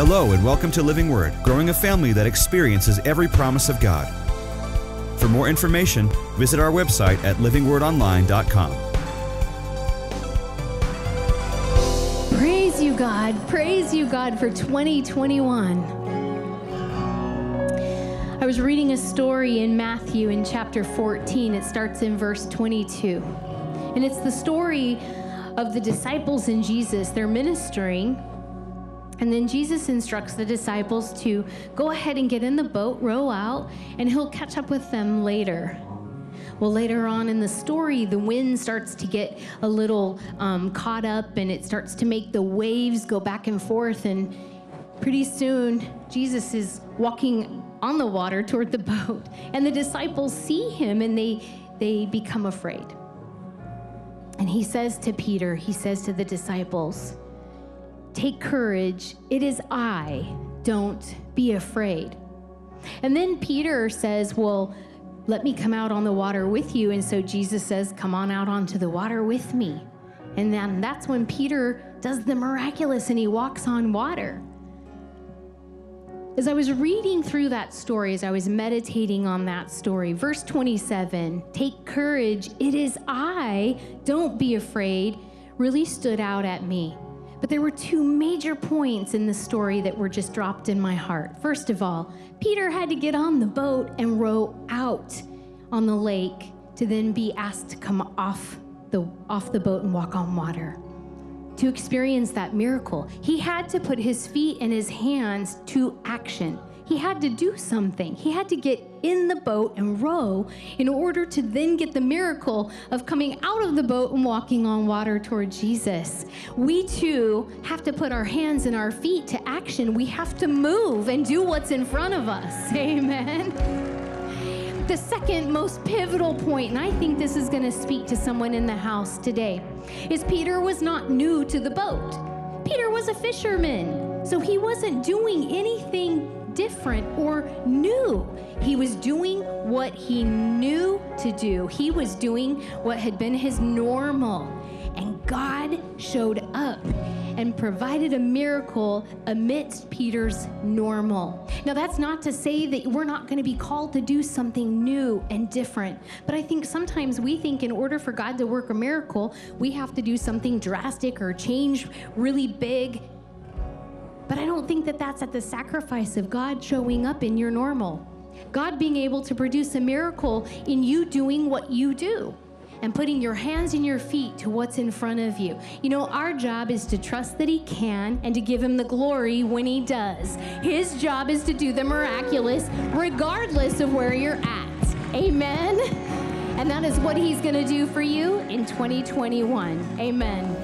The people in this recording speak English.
Hello and welcome to Living Word, growing a family that experiences every promise of God. For more information, visit our website at livingwordonline.com. Praise you, God. Praise you, God, for 2021. I was reading a story in Matthew in chapter 14. It starts in verse 22. And it's the story of the disciples and Jesus. They're ministering. And then Jesus instructs the disciples to go ahead and get in the boat, row out, and he'll catch up with them later. Well, later on in the story, the wind starts to get a little caught up, and it starts to make the waves go back and forth. And pretty soon, Jesus is walking on the water toward the boat. And the disciples see him, and they become afraid. And he says to Peter, he says to the disciples, "Take courage, it is I, don't be afraid." And then Peter says, "Well, let me come out on the water with you." And so Jesus says, "Come on out onto the water with me." And then that's when Peter does the miraculous and he walks on water. As I was reading through that story, as I was meditating on that story, verse 27, "Take courage, it is I, don't be afraid," really stood out at me. But there were two major points in the story that were just dropped in my heart. First of all, Peter had to get on the boat and row out on the lake to then be asked to come off the boat and walk on water. To experience that miracle, he had to put his feet and his hands to action. He had to do something. He had to get in the boat and row in order to then get the miracle of coming out of the boat and walking on water toward Jesus. We too have to put our hands and our feet to action. We have to move and do what's in front of us. Amen. The second most pivotal point, and I think this is going to speak to someone in the house today, is Peter was not new to the boat. Peter was a fisherman, so he wasn't doing anything different or new. He was doing what he knew to do. He was doing what had been his normal. And God showed up and provided a miracle amidst Peter's normal. Now, that's not to say that we're not going to be called to do something new and different. But I think sometimes we think in order for God to work a miracle, we have to do something drastic or change really big. But I don't think that that's at the sacrifice of God showing up in your normal. God being able to produce a miracle in you doing what you do and putting your hands and your feet to what's in front of you. You know, our job is to trust that he can and to give him the glory when he does. His job is to do the miraculous regardless of where you're at. Amen? And that is what he's going to do for you in 2021. Amen.